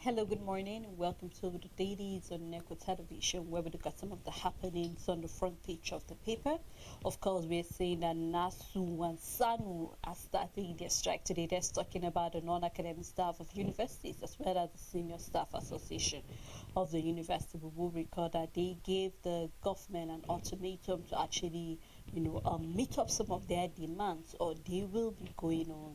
Hello, good morning, and welcome to the Dailies on Neko Television, where we look at some of the happenings on the front page of the paper. Of course, we're saying that NASU and SANU are starting their strike today. They're talking about the non-academic staff of universities as well as the Senior Staff Association of the university. We will recall that they gave the government an ultimatum to actually, meet up some of their demands, or they will be going on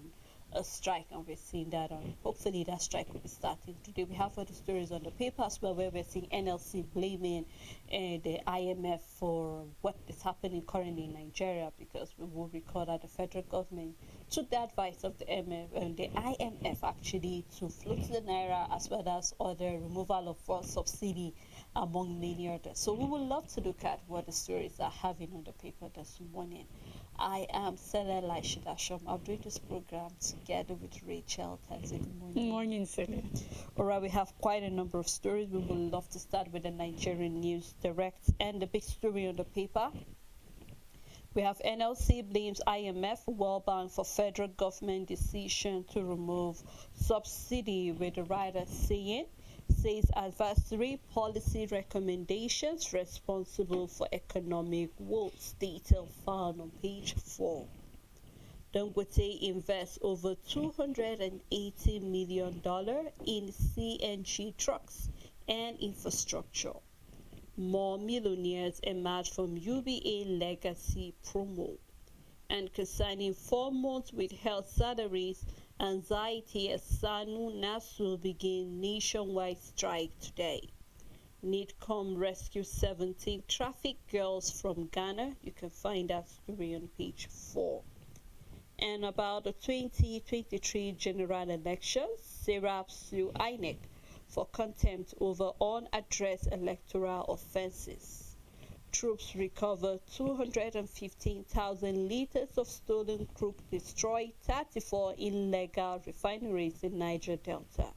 a strike, and we're seeing that hopefully that strike will be starting today. We have other stories on the paper as well, where we're seeing NLC blaming the IMF for what is happening currently in Nigeria, because we will recall that the federal government took the advice of the IMF actually to float the naira as well as other removal of fuel subsidy, among many others. So we would love to look at what the stories are having on the paper this morning. I am Sele Laishidasham. I'm doing this program together with Rachel. Good morning. Good morning, Sele. All right, we have quite a number of stories. We would love to start with the Nigerian News Direct, and the big story on the paper. We have NLC blames IMF World Bank for federal government decision to remove subsidy, with the writer says advisory policy recommendations responsible for economic woes. Detail found on page 4. Dangote invests over $280 million in CNG trucks and infrastructure. More millionaires emerge from UBA legacy promo. And concerning 4 months with health salaries, anxiety as SANU NASU begin nationwide strike today. NIDCOM rescue 17 trafficked girls from Ghana. You can find that story on page 4. And about the 2023 general elections, Serap sue INEC for contempt over unaddressed electoral offenses. Troops recover 215,000 liters of stolen crude, destroy 34 illegal refineries in Niger Delta.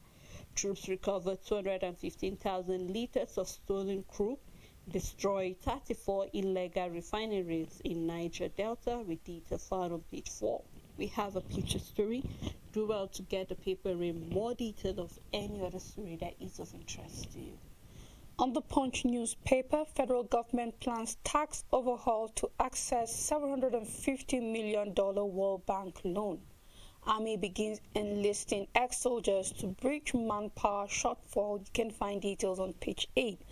Troops recover 215,000 liters of stolen crude, destroy 34 illegal refineries in Niger Delta, with detail found on page 4. We have a picture story. Do well to get the paper in more detail of any other story that is of interest to you. On the Punch newspaper, federal government plans tax overhaul to access $750 million World Bank loan. Army begins enlisting ex-soldiers to bridge manpower shortfall. You can find details on page 8.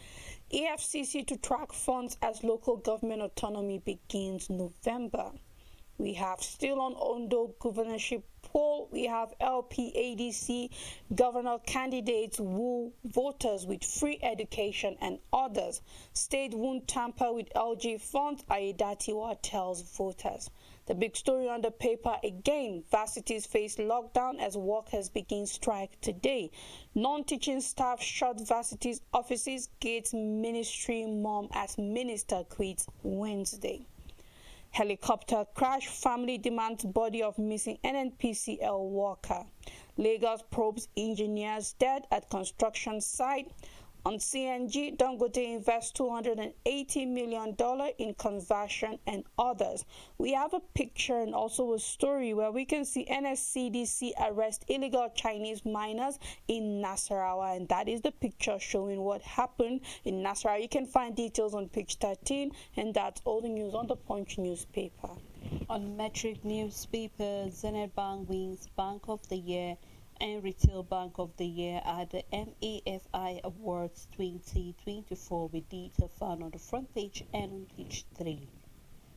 EFCC to track funds as local government autonomy begins November. We have still on Ondo governorship poll. We have LPADC governor candidates woo voters with free education and others. State won't tamper with LG funds, Aiyedatiwa tells voters. The big story on the paper again, varsities face lockdown as workers begin strike today. Non-teaching staff shut varsities offices, Gates ministry mom as minister quits Wednesday. Helicopter crash, family demands body of missing NNPCL worker. Lagos probes engineers dead at construction site. On CNG, Dangote invests $280 million in conversion and others. We have a picture and also a story where we can see NSCDC arrest illegal Chinese miners in Nasarawa, and that is the picture showing what happened in Nasarawa. You can find details on page 13, and that's all the news on the Punch newspaper. On Metric newspaper, Zenith Bank wins Bank of the Year and Retail Bank of the Year at the MAFI Awards 2024, with detail found on the front page and on page 3.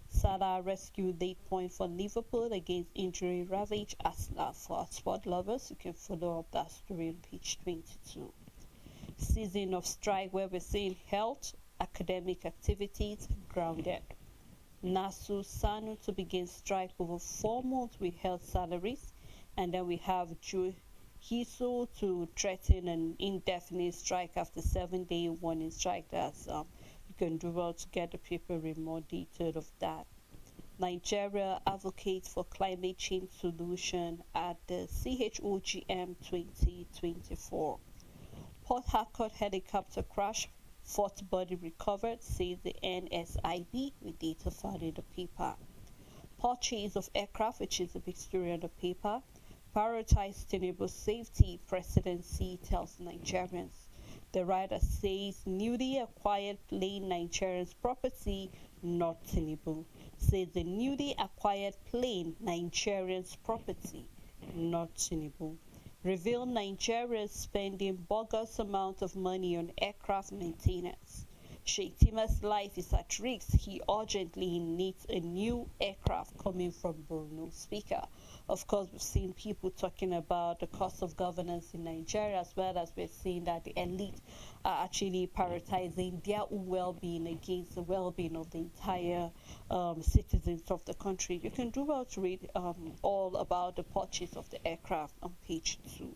Salah rescued late point for Liverpool against injury ravaged Arsenal. For sport lovers, you can follow up that story on page 22. Season of strike, where we're seeing health, academic activities grounded. NASU SANU to begin strike over 4 months with health salaries. And then we have Hiso to threaten an indefinite strike after 7-day warning strike. That's you can do well to get the paper in more detail of that. Nigeria advocates for climate change solution at the CHOGM 2024. Port Harcourt helicopter crash, 4th body recovered, says the NSIB, with data found in the paper. Purchase of aircraft, which is a big story on the paper. Prioritize sustainable safety, presidency tells Nigerians. The writer says newly acquired plane Nigerians property, not Tinubu. Says the newly acquired plane Nigerians property, not Tinubu. Reveal Nigerians spending bogus amount of money on aircraft maintenance. Shetima's life is at risk. He urgently needs a new aircraft coming from Borno. Speaker. Of course, we've seen people talking about the cost of governance in Nigeria, as well as we're seeing that the elite are actually prioritizing their own well-being against the well-being of the entire citizens of the country. You can do well to read all about the purchase of the aircraft on page 2.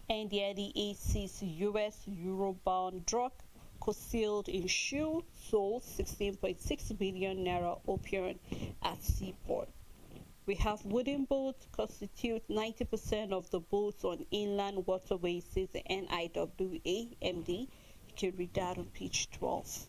NDID sees U.S. Euro-bound drug concealed in shoe sold 16.6 billion naira opium at seaport. We have wooden boats constitute 90% of the boats on inland waterways, says the NIWA-MD. You can read that on page 12.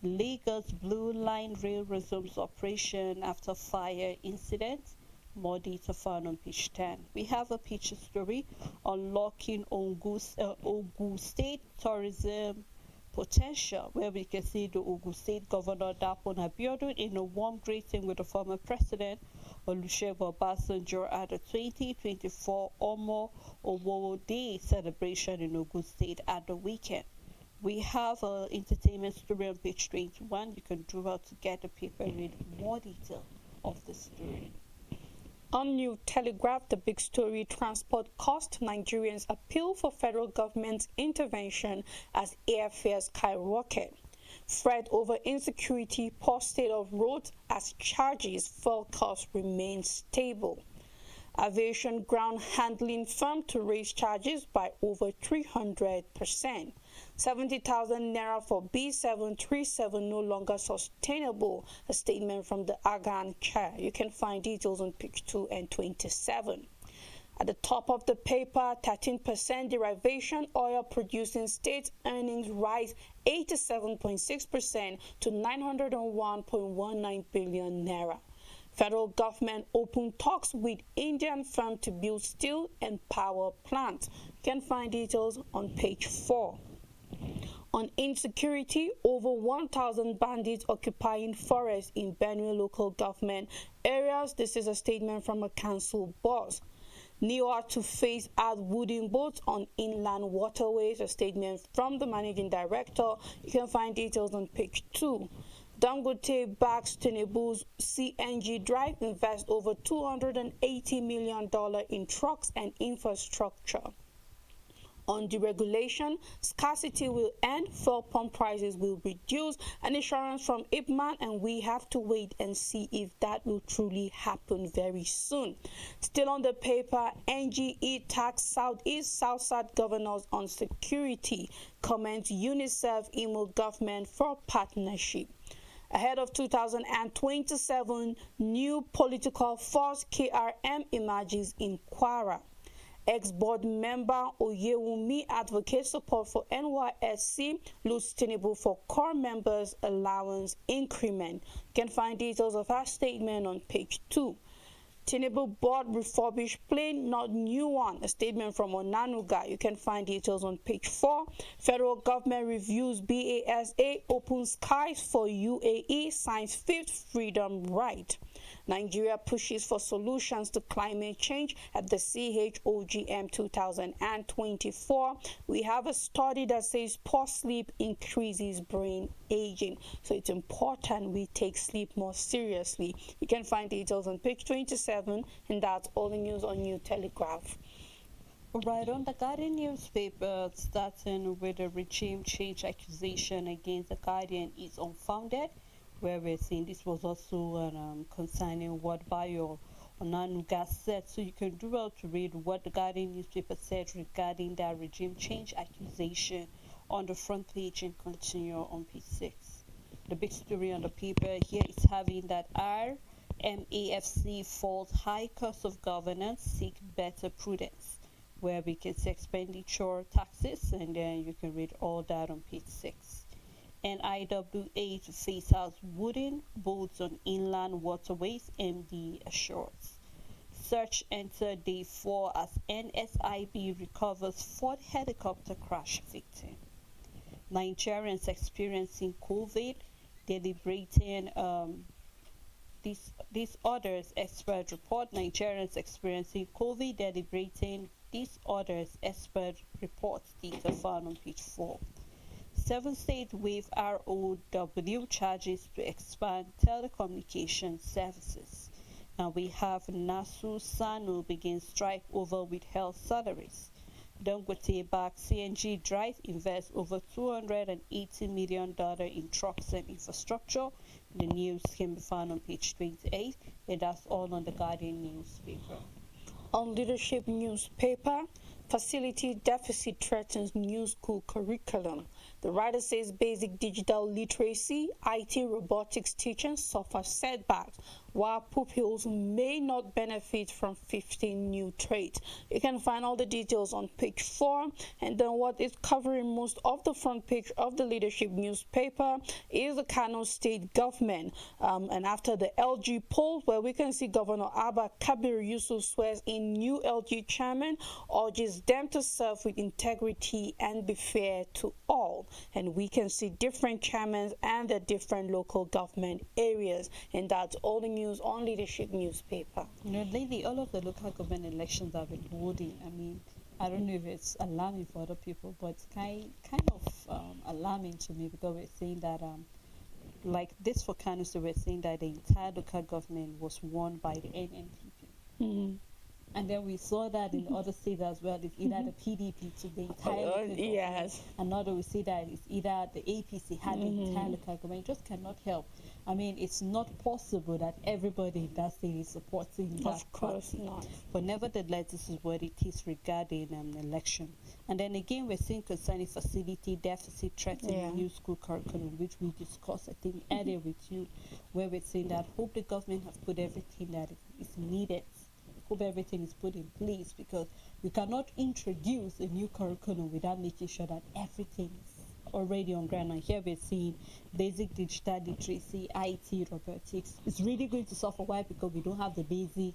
Lagos Blue Line Rail resumes operation after fire incident. More data found on page 10. We have a picture story unlocking Ogun State tourism potential, where we can see the Ogun State Governor Dapon Abiodun in a warm greeting with the former president Olusegun Obasanjo at the 2024 Omo Owowo Day celebration in Ogun State at the weekend. We have an entertainment story on page 21. You can draw out to get the paper and read more detail of the story. On New Telegraph, the big story, transport cost, Nigerians appeal for federal government's intervention as airfares skyrocket. Fret over insecurity, poor state of roads as charges, fuel costs remain stable. Aviation ground handling firm to raise charges by over 300%. 70,000 naira for B737 no longer sustainable, a statement from the Agan chair. You can find details on page 2 and 27. At the top of the paper, 13% derivation oil producing states earnings rise 87.6% to 901.19 billion naira. Federal government open talks with Indian firm to build steel and power plants. You can find details on page 4. On insecurity, over 1,000 bandits occupying forests in Benue local government areas. This is a statement from a council boss. NEOA to phase out wooden boats on inland waterways, a statement from the managing director. You can find details on page 2. Dangote backs Tinubu's CNG drive, invest over $280 million in trucks and infrastructure. On deregulation, scarcity will end, fuel pump prices will reduce, an assurance from Ipman, and we have to wait and see if that will truly happen very soon. Still on the paper, NGE tax Southeast South governors on security, comments UNICEF Imo government for partnership. Ahead of 2027, new political force KRM emerges in Kwara. Ex-board member Oyewumi advocates support for NYSC, looks Tinubu for core members' allowance increment. You can find details of our statement on page 2. Tinubu bought refurbished plane, not new one, a statement from Onanuga. You can find details on page 4. Federal government reviews BASA, open skies for UAE, signs fifth freedom right. Nigeria pushes for solutions to climate change at the CHOGM 2024. We have a study that says poor sleep increases brain aging. So it's important we take sleep more seriously. You can find details on page 27, and that's all the news on New Telegraph. Right, on the Guardian newspaper, starting with a regime change accusation against the Guardian is unfounded, where we're seeing this was also concerning what Bayo Onanuga said. So you can do well to read what the Guardian newspaper said regarding that regime change accusation on the front page and continue on page 6. The big story on the paper here is having that RMAFC falls high cost of governance, seek better prudence, where we can see expenditure taxes, and then you can read all that on page 6. And IWA to phase out wooden boats on inland waterways, MD assures. Search entered day 4 as NSIB recovers Ford helicopter crash victim. Nigerians experiencing COVID deliberating disorders. Expert report. Nigerians experiencing COVID deliberating disorders. Expert reports. Data found on page 4. 7 states waive ROW charges to expand telecommunication services. And we have Nasu Sanu begins strike over withheld salaries. Dangote-backed CNG Drive invests over $280 million in trucks and infrastructure. The news can be found on page 28, and that's all on the Guardian newspaper. On Leadership newspaper, facility deficit threatens new school curriculum. The writer says basic digital literacy, IT, robotics teaching suffer setbacks, while pupils may not benefit from 15 new trades. You can find all the details on page 4. And then what is covering most of the front page of the Leadership newspaper is the Kano State government. And after the LG poll, where we can see Governor Abba Kabir Yusuf swears in new LG chairman, urges them to serve with integrity and be fair to all. And we can see different chairmen and the different local government areas. And that's all the news on Leadership newspaper. You know, lately all of the local government elections have been holding. I mean, I don't know if it's alarming for other people, but it's kind of alarming to me, because we're saying that like this for Kano, so we're saying that the entire local government was won by the NNPP. Mm-hmm. And then we saw that in other states as well. It's either the PDP to the entire local government. Yes. Another we see that it's either the APC had the entire local government. It just cannot help. I mean, it's not possible that everybody in that state is supporting that Of course party. not. But nevertheless, this is what it is regarding an election. And then again, we're seeing concerning facility deficit threatening the new school curriculum, which we discussed, I think, earlier with you, where we're saying that hope the government have put everything that is needed. Hope everything is put in place, because we cannot introduce a new curriculum without making sure that everything is already on ground. And here we're seeing basic digital literacy, IT, robotics. It's really going to suffer. Why? Because we don't have the basic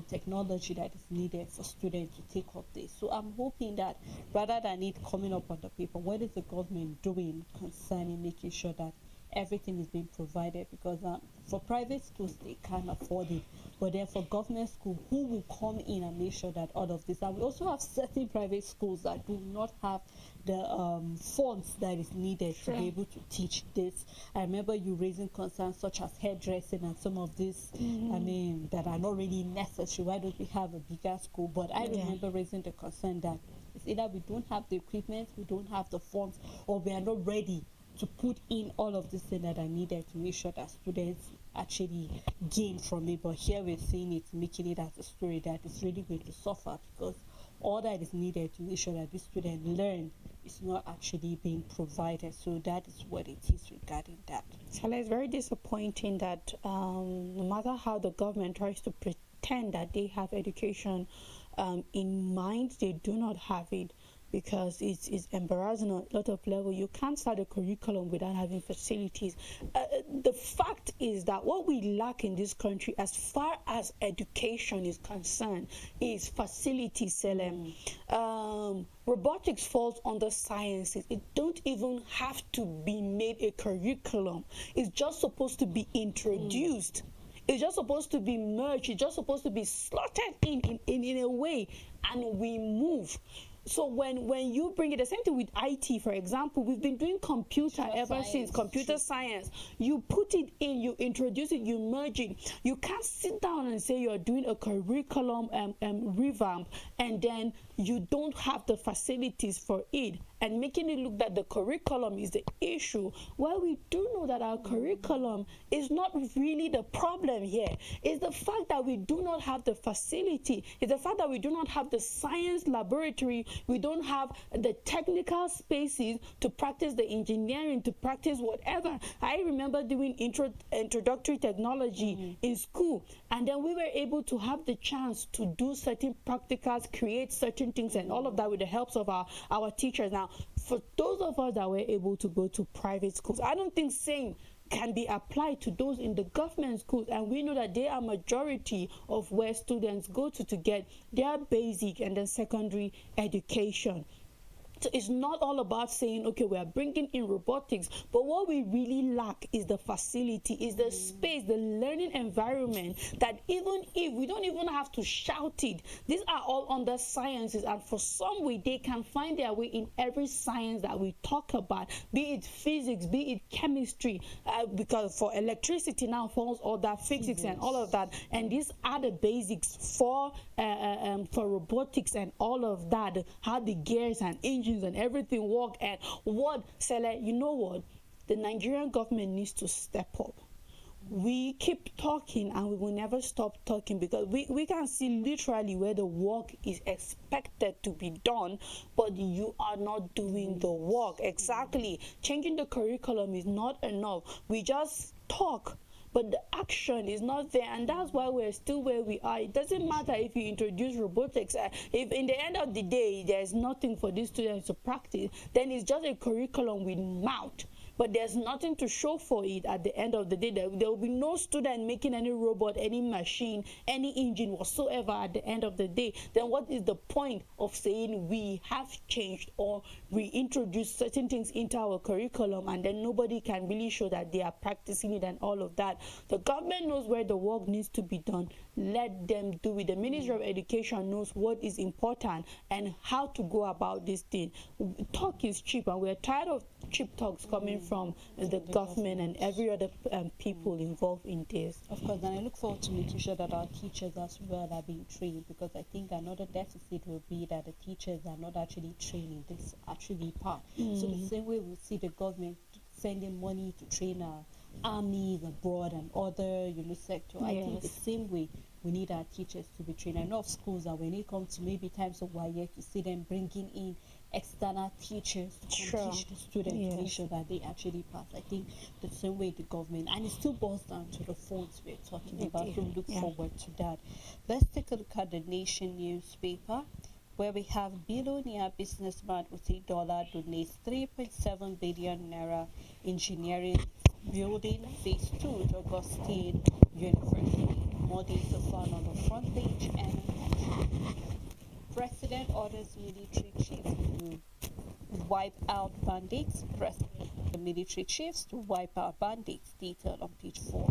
technology that is needed for students to take up this. So I'm hoping that rather than it coming up on the paper, what is the government doing concerning making sure that everything is being provided? Because for private schools, they can't afford it. But then for government school, who will come in and make sure that all of this? And we also have certain private schools that do not have the funds that is needed to be able to teach this. I remember you raising concerns such as hairdressing and some of these, I mean, that are not really necessary. Why don't we have a bigger school? But I remember raising the concern that it's either we don't have the equipment, we don't have the funds, or we are not ready to put in all of these things that are needed to make sure that students actually gain from it. But here we're seeing it, making it as a story that is really going to suffer, because all that is needed to make sure that the students learn is not actually being provided. So that is what it is regarding that. So it's very disappointing that no matter how the government tries to pretend that they have education in mind, they do not have it, because it's embarrassing on a lot of levels. You can't start a curriculum without having facilities. The fact is that what we lack in this country, as far as education is concerned, is facilities. Robotics falls under sciences. It don't even have to be made a curriculum. It's just supposed to be introduced. It's just supposed to be merged. It's just supposed to be slotted in a way, and we move. So when you bring it, the same thing with IT, for example, we've been doing computer ever since, computer science. You put it in, you introduce it, you merge it. You can't sit down and say you're doing a curriculum revamp, and then you don't have the facilities for it, and making it look that the curriculum is the issue. Well, we do know that our curriculum is not really the problem here. It's the fact that we do not have the facility. It's the fact that we do not have the science laboratory. We don't have the technical spaces to practice the engineering, to practice whatever. I remember doing introductory technology in school, and then we were able to have the chance to do certain practicals, create certain things, and all of that with the helps of our teachers. Now, for those of us that were able to go to private schools, I don't think saying can be applied to those in the government schools, and we know that they are majority of where students go to get their basic and then secondary education. So it's not all about saying, okay, we are bringing in robotics, but what we really lack is the facility, is the space, the learning environment, that even if we don't even have to shout it, these are all under sciences, and for some way they can find their way in every science that we talk about, be it physics, be it chemistry, because for electricity now falls under physics and all of that, and these are the basics for robotics and all of that, how the gears and engines and everything work. And what, Sele, you know what, the Nigerian government needs to step up. We keep talking and we will never stop talking, because we can see literally where the work is expected to be done, but you are not doing the work. Exactly. Changing the curriculum is not enough. We just talk, but the action is not there, and that's why we're still where we are. It doesn't matter if you introduce robotics. If in the end of the day there's nothing for these students to practice, then it's just a curriculum with mouth, but there's nothing to show for it at the end of the day. There will be no student making any robot, any machine, any engine whatsoever at the end of the day. Then what is the point of saying we have changed or we introduced certain things into our curriculum, and then nobody can really show that they are practicing it and all of that? The government knows where the work needs to be done. Let them do it. The Ministry of Education knows what is important and how to go about this thing. Talk is cheap, and we're tired of cheap talks coming from the government and every other people involved in this. Of course, and I look forward to making sure that our teachers as well are being trained, because I think another deficit will be that the teachers are not actually training this actually part. So the same way we see the government sending money to train our armies abroad and other sector, I think the same way we need our teachers to be trained. I know of schools that when it comes to maybe times of WAEC, you see them bringing in external teachers to come teach the students to make sure that they actually pass. I think the same way the government, and it still boils down to the phones we're talking about, so we look forward to that. Let's take a look at the Nation newspaper, where we have billionaire businessman $80 donates 3.7 billion naira engineering building phase 2 to Augustine University. More data found on the front page. And President orders military chiefs to wipe out bandits. President the military chiefs to wipe out bandits. Detailed on page 4.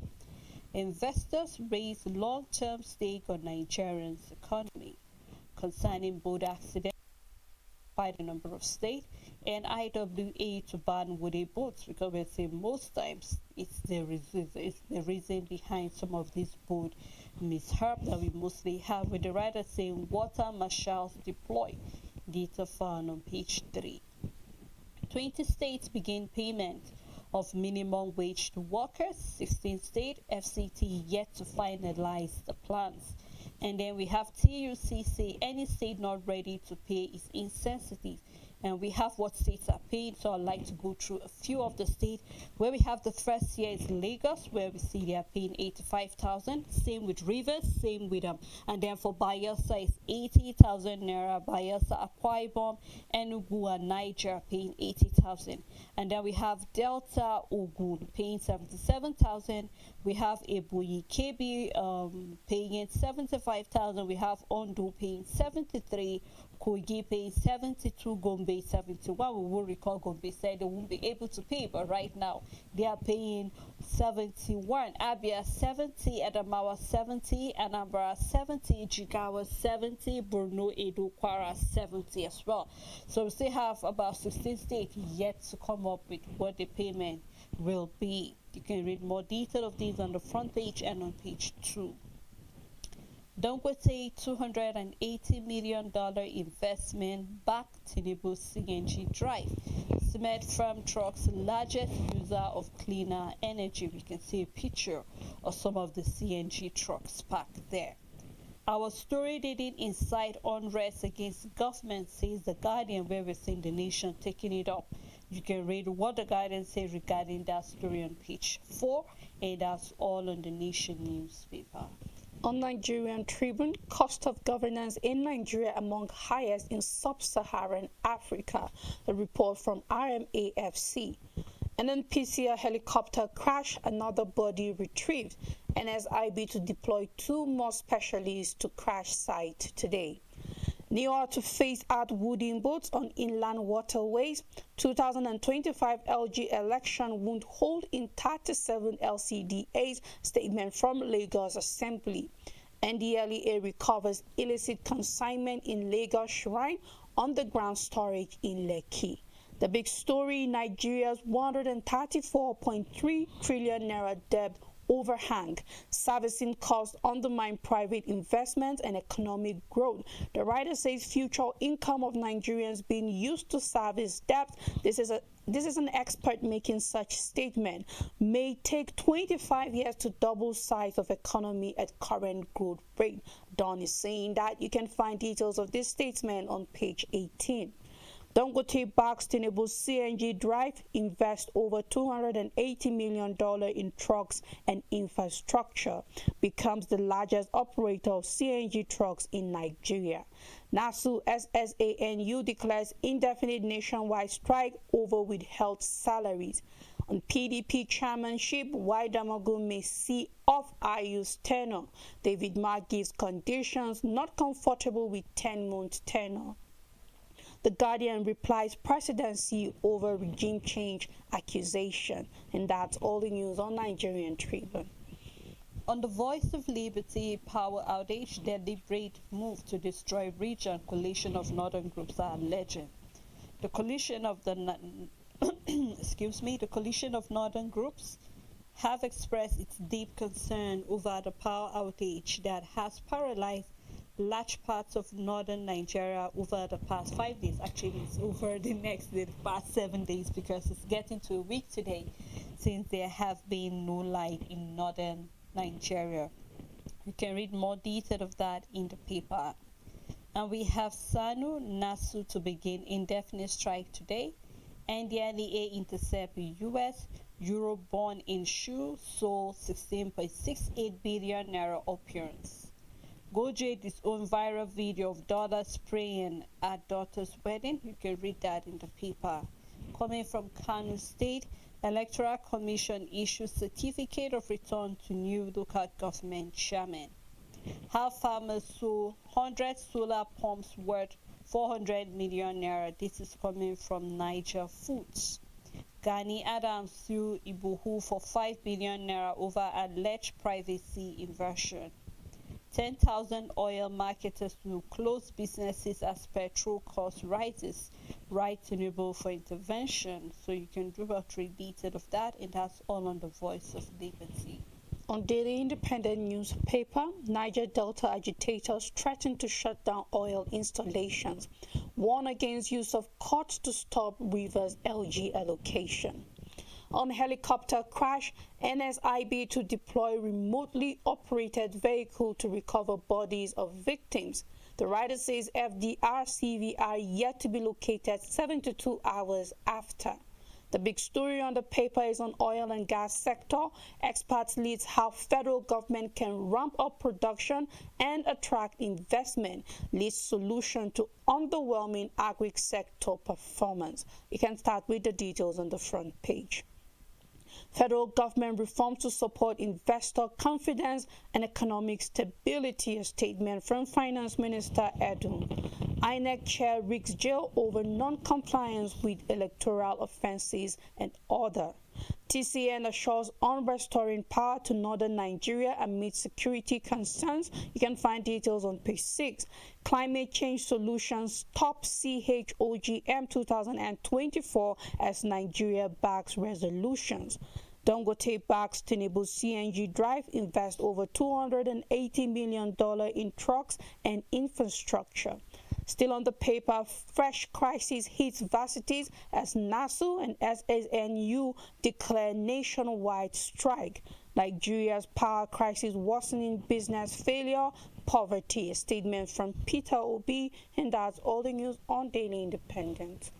Investors raise long-term stake on Nigerians' economy. Concerning boat accidents by the number of states, and IWA to ban woody boats, because we're saying most times it's the reason behind some of these boat mishaps that we mostly have, with the writer saying water marshals deploy. Data found on page 3. 20 states begin payment of minimum wage to workers. 16 states, FCT yet to finalize the plans. And then we have TUC say any state not ready to pay is insensitive. And we have what states are paying, so I'd like to go through a few of the states. Where we have the first here is Lagos, where we see they are paying 85,000. Same with Rivers, same with and then for Bayelsa is 80,000 naira. Bayelsa, Akwa Ibom, Enugu, and Niger paying 80,000. And then we have Delta, Ogun paying 77,000. We have Ebonyi, KB paying 75,000. We have Ondo paying 73. Kogi paying 72, Gombe 71. We will recall Gombe said they won't be able to pay, but right now they are paying 71. Abia 70, Adamawa 70, Anambra 70, Jigawa 70, Borno, Edo, Kwara 70 as well. So we still have about 16 states yet to come up with what the payment will be. You can read more detail of these on the front page and on page 2. Dangote $280 million investment back Tinubu CNG drive. Cement Farm Truck's largest user of cleaner energy. We can see a picture of some of the CNG trucks parked there. Our story didn't incite unrest against government, says the Guardian, where we're seeing the Nation taking it up. You can read what the Guardian says regarding that story on page 4, and that's all on the Nation newspaper. On Nigerian Tribune, cost of governance in Nigeria among highest in sub-Saharan Africa. A report from RMAFC. NNPC helicopter crash, another body retrieved. NSIB to deploy 2 more specialists to crash site today. NIOA to phase out wooden boats on inland waterways. 2025 LG election won't hold in 37 LCDAs. Statement from Lagos Assembly. NDLEA recovers illicit consignment in Lagos Shrine underground storage in Lekki. The big story: Nigeria's 134.3 trillion naira debt overhang. Servicing costs undermine private investment and economic growth. The writer says future income of Nigerians being used to service debt. This is an expert making such statement. May take 25 years to double size of economy at current growth rate. Don is saying that. You can find details of this statement on page 18. Dangote backs Tinubu CNG drive, invest over $280 million in trucks and infrastructure, becomes the largest operator of CNG trucks in Nigeria. NASU SSANU declares indefinite nationwide strike over withheld salaries. On PDP chairmanship, why Damagu may see off Ayu's tenure. David Mark gives conditions not comfortable with 10-month tenure. The Guardian replies presidency over regime change accusation. And that's all the news on Nigerian Tribune. On the Voice of Liberty power outage, deliberate move to destroy region, coalition of northern groups are alleging. The coalition of the the coalition of northern groups have expressed its deep concern over the power outage that has paralyzed large parts of northern Nigeria over the past 5 days. Actually, it's over the past 7 days, because it's getting to a week today since there have been no light in northern Nigeria. You can read more detail of that in the paper. And we have SANU NASU to begin indefinite strike today. NDLEA intercept US Euro-born in shoe sold 16.68 billion naira appearance. Goje disowned viral video of daughter spraying at daughter's wedding. You can read that in the paper. Coming from Kano State, Electoral Commission issues certificate of return to new local government chairman. How farmers sold 100 solar pumps worth 400 million naira. This is coming from Niger Foods. Gani Adams sued Ibuhu for 5 billion naira over alleged privacy invasion. 10,000 oil marketers will close businesses as petrol cost rises. Right Tinubu for intervention. So you can do a read detail of that, and that's all on the Voice of Liberty. On Daily Independent newspaper, Niger Delta agitators threaten to shut down oil installations. Warn against use of courts to stop rivers LG allocation. On helicopter crash, NSIB to deploy remotely operated vehicle to recover bodies of victims. The writer says FDR CVR yet to be located 72 hours after. The big story on the paper is on oil and gas sector. Experts leads how federal government can ramp up production and attract investment. Leads solution to underwhelming agri sector performance. You can start with the details on the front page. Federal government reforms to support investor confidence and economic stability, a statement from Finance Minister Edun. INEC chair risks jail over non-compliance with electoral offenses and order. TCN assures on restoring power to northern Nigeria amid security concerns. You can find details on page 6. Climate change solutions top CHOGM 2024 as Nigeria backs resolutions. Dangote backs Tinubu CNG drive, invest over $280 million in trucks and infrastructure. Still on the paper, fresh crisis hits varsities as NASU and SSNU declare nationwide strike. Nigeria's power crisis worsening business failure, poverty. A statement from Peter Obi, and that's all the news on Daily Independent.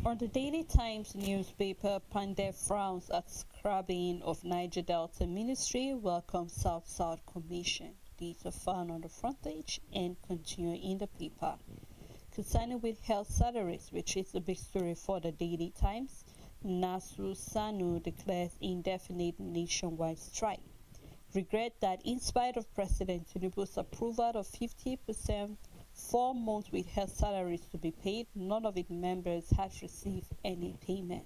On the Daily Times newspaper, Pandey frowns at scrapping of Niger Delta Ministry, welcomes South-South Commission. These are found on the front page and continue in the paper. Concerning with health salaries, which is the big story for the Daily Times, Nasru Sanu declares indefinite nationwide strike. Regret that in spite of President Tinubu's approval of 50% 4 months with health salaries to be paid, none of its members has received any payment.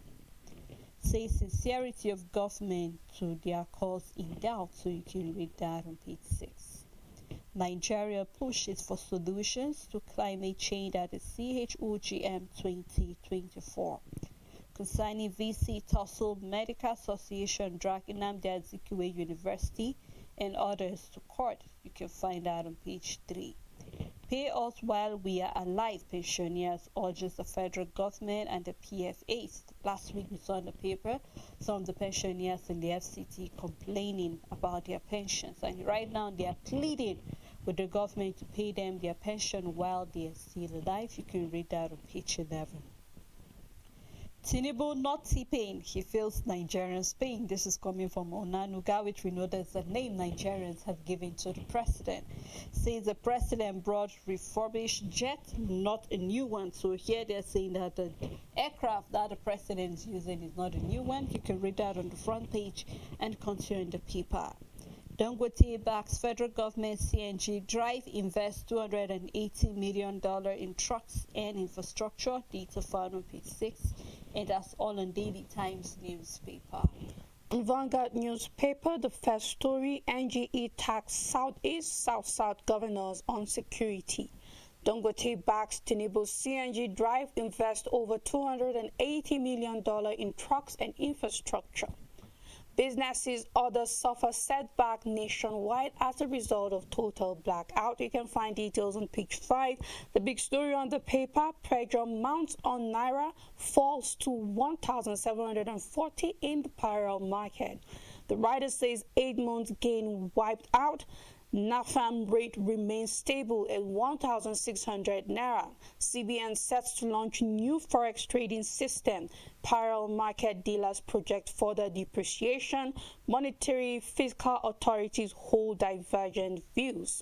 Says sincerity of government to their cause in doubt, so you can read that on page 6. Nigeria pushes for solutions to climate change at the CHOGM 2024. Concerning VC tussle, Medical Association drag Nnamdi Azikiwe University and others to court. You can find that on page 3. Pay us while we are alive, pensioners urges the federal government and the PFAs. Last week we saw in the paper some of the pensioners in the FCT complaining about their pensions, and right now they are pleading with the government to pay them their pension while they are still alive. You can read that on page 11. Tinubu not T-Pain, he feels Nigerians pain. This is coming from Onanuga, which we know that's the name Nigerians have given to the president. Says the president brought refurbished jet, not a new one. So here they're saying that the aircraft that the president is using is not a new one. You can read that on the front page and continue in the paper. Dangote backs federal government CNG drive, invests $280 million in trucks and infrastructure. Data found on page 6. And that's all on Daily Times newspaper. In Vanguard newspaper, the first story, NGE tax Southeast South-South governors on security. Dangote backs Tinubu's CNG drive, invest over $280 million in trucks and infrastructure. Businesses others suffer setback nationwide as a result of total blackout. You can find details on page 5. The big story on the paper, pressure mounts on Naira, falls to 1,740 in the parallel market. The writer says 8 months gain wiped out. NAFAM rate remains stable at 1,600 Naira. CBN sets to launch new forex trading system. Parallel market dealers project further depreciation. Monetary fiscal authorities hold divergent views.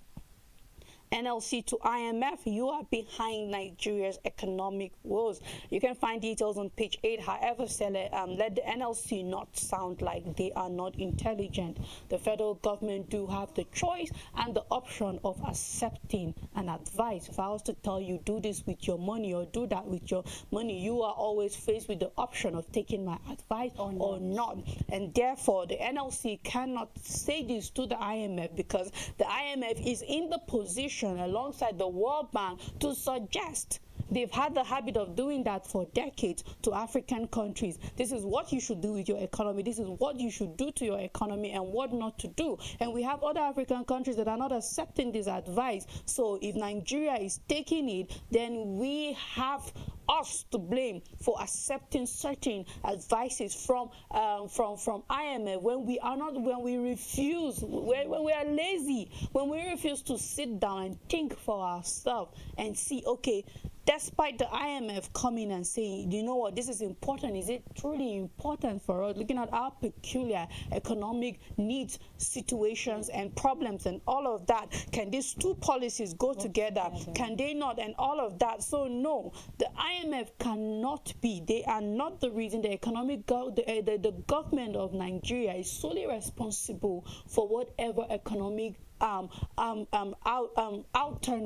NLC to IMF, you are behind Nigeria's economic woes. You can find details on page 8. However, let the NLC not sound like they are not intelligent. The federal government do have the choice and the option of accepting an advice. If I was to tell you, do this with your money or do that with your money, you are always faced with the option of taking my advice or not. And therefore, the NLC cannot say this to the IMF because the IMF is in the position alongside the World Bank to suggest. They've had the habit of doing that for decades to African countries. This is what you should do with your economy. This is what you should do to your economy and what not to do. And we have other African countries that are not accepting this advice. So if Nigeria is taking it, then we have us to blame for accepting certain advices from IMF when we are not, when we refuse, when we are lazy, when we refuse to sit down and think for ourselves and see, okay, despite the IMF coming and saying, you know what, this is important, is it truly important for us? Looking at our peculiar economic needs, situations and problems and all of that, can these two policies go together? Can they not? And all of that. So no, the IMF cannot be, they are not the reason. The economic the government of Nigeria is solely responsible for whatever economic outturn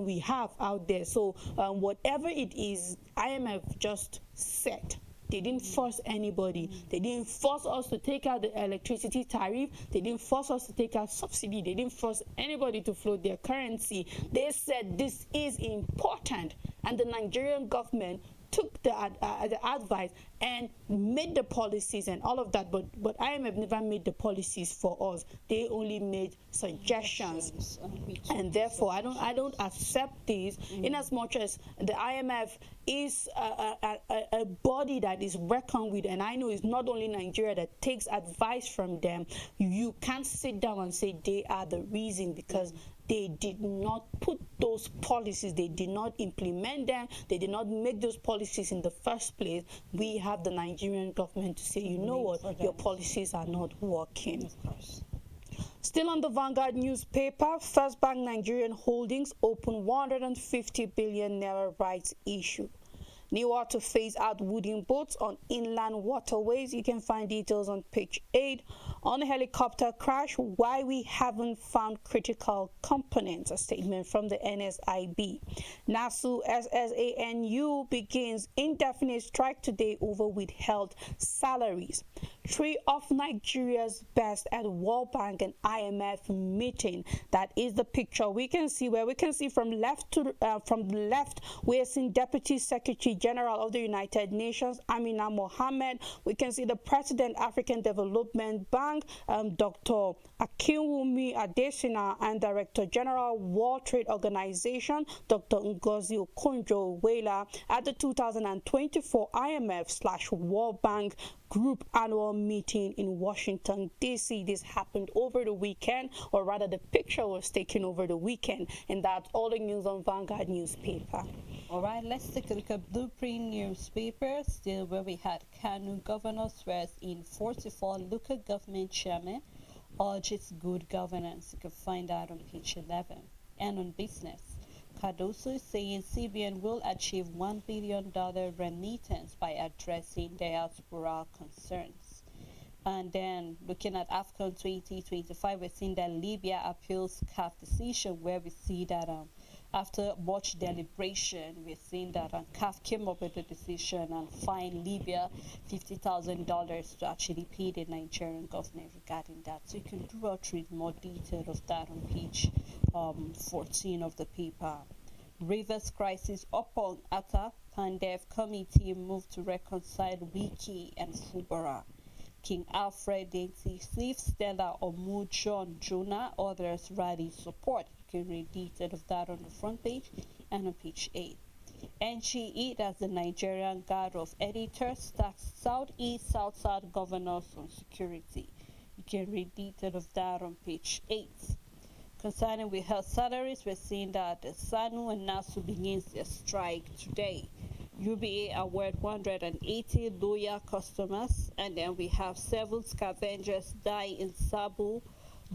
we have out there. So whatever it is, IMF just said. They didn't force anybody. They didn't force us to take out the electricity tariff. They didn't force us to take out subsidy. They didn't force anybody to float their currency. They said this is important, and the Nigerian government took the advice and made the policies and all of that, but IMF never made the policies for us. They only made suggestions, and therefore I don't accept this. In as much as the IMF is a body that is reckoned with, and I know it's not only Nigeria that takes advice from them. You can't sit down and say they are the reason, because they did not put those policies, they did not implement them, they did not make those policies in the first place. We have the Nigerian government to say, you know what, your policies are not working. Of course. Still on the Vanguard newspaper, First Bank Nigerian Holdings open 150 billion naira rights issue. Newer to phase out wooden boats on inland waterways. You can find details on page 8. On a helicopter crash, why we haven't found critical components, a statement from the NSIB. NASU SSANU begins indefinite strike today over withheld salaries. 3 of Nigeria's best at World Bank and IMF meeting. That is the picture we can see, where we can see from the left we are seeing Deputy Secretary General of the United Nations Amina Mohammed. We can see the President African Development Bank Dr. Akinwumi Adesina, and Director General World Trade Organization Dr. Ngozi Okonjo-Iweala at the 2024 IMF/World Bank Group annual meeting in Washington, D.C. This happened over the weekend, or rather the picture was taken over the weekend, and that's all the news on Vanguard newspaper. All right, let's take a look at Blueprint newspaper, still where we had Kanu governor swears in 44 local government chairman, urges good governance. You can find that on page 11. And on business, Cardoso is saying CBN will achieve $1 billion remittance by addressing diaspora concerns. And then looking at AFCON 2025, we're seeing that Libya appeals CAF decision, where we see that after much deliberation, we're seeing that CAF came up with a decision and fined Libya $50,000 to actually pay the Nigerian government regarding that. So you can do out read more detail of that on page 14 of the paper. Rivers crisis upon Atta, Pandef committee moved to reconcile Wiki and Fubara. King Alfred Dainty, Steve Stella, Omu, John, Jonah, others rally support. You can read detail of that on the front page and on page 8. NGE, that's the Nigerian Guard of Editors, tax Southeast, South-South governors on security. You can read detail of that on page 8. Concerning with health salaries, we're seeing that the SANU and NASU begins their strike today. UBA award 180 loyal customers, and then we have 7 scavengers die in Sabu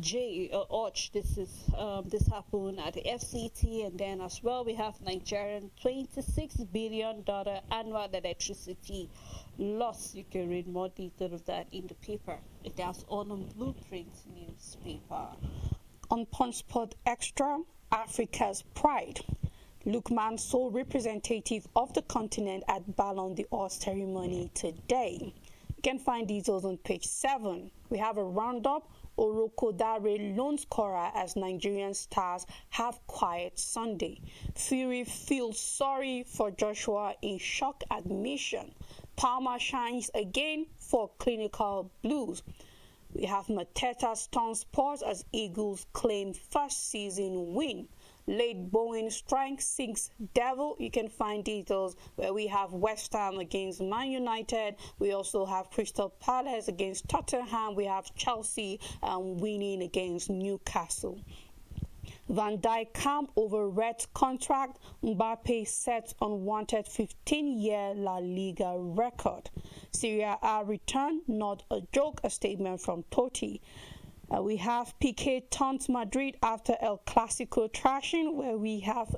Orch. This happened at the FCT, and then as well we have Nigerian $26 billion annual electricity loss. You can read more detail of that in the paper. That's all on Blueprint newspaper. On Punch Sport Extra, Africa's pride. Lukman, sole representative of the continent at Ballon d'Or ceremony today. You can find details on page 7. We have a roundup. Orokodare lone scorer as Nigerian stars have quiet Sunday. Fury feels sorry for Joshua in shock admission. Palmer shines again for clinical blues. We have Mateta stuns Spurs as Eagles claim first season win. Late Bowen strike sinks Devil. You can find details where we have West Ham against Man United. We also have Crystal Palace against Tottenham. We have Chelsea winning against Newcastle. Van Dijk camp over Red's contract. Mbappe sets unwanted 15-year La Liga record. Serie A return, not a joke, a statement from Totti. We have Piqué taunts Madrid after El Clasico trashing, where we have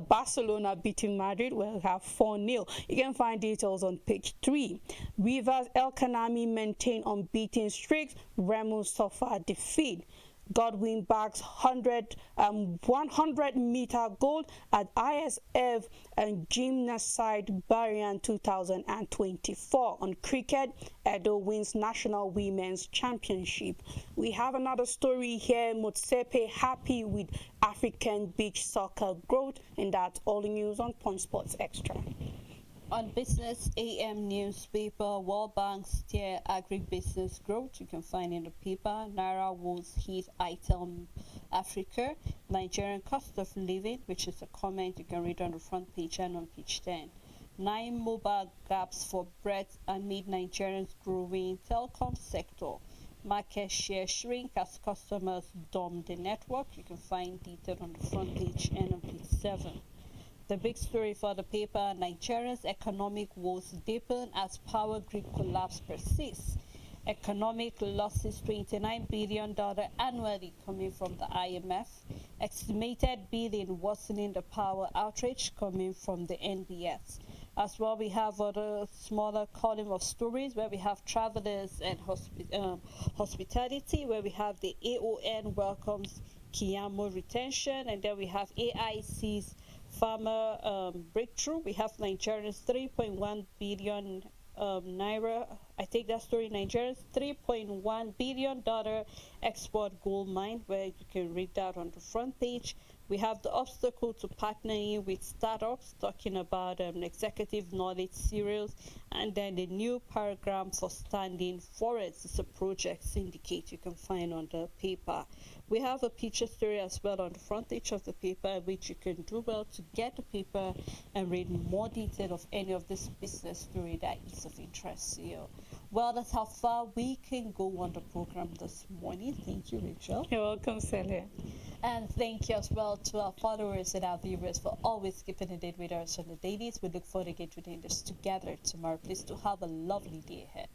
Barcelona beating Madrid, where we have 4-0. You can find details on page 3. Rivers El Kanami maintain unbeaten streaks. Remo suffer defeat. Godwin bags 100-meter gold at ISF and Gymnaside Barian 2024. On cricket, Edo wins National Women's Championship. We have another story here. Motsepe happy with African beach soccer growth, and that's all the news on Punch Sports Extra. On Business AM newspaper, World Bank steer agribusiness growth. You can find in the paper. Naira woes hit item Africa. Nigerian cost of living, which is a comment you can read on the front page and on page 10. 9 mobile gaps for breadth amid Nigerians growing telecom sector. Market share shrink as customers dump the network. You can find detail on the front page and on page 7. The big story for the paper, Nigeria's economic woes deepen as power grid collapse persists. Economic losses $29 billion annually coming from the IMF. estimated bidding worsening the power outrage coming from the NBS. As well, we have other smaller column of stories where we have travelers and hospitality, where we have the AON welcomes Kiyamo retention, and then we have AIC's farmer breakthrough. We have Nigerians 3.1 billion naira. I take that story. Nigerians $3.1 billion export gold mine, where you can read that on the front page. We have the obstacle to partnering with startups, talking about executive knowledge serials, and then the new paragram for standing forests. It's a project syndicate you can find on the paper. We have a picture story as well on the front page of the paper, which you can do well to get the paper and read more detail of any of this business story that is of interest to you. Well, that's how far we can go on the program this morning. Thank you, Rachel. You're welcome, Celia. And thank you as well to our followers and our viewers for always keeping it with us on the dailies. We look forward to doing this together tomorrow. Please do have a lovely day ahead.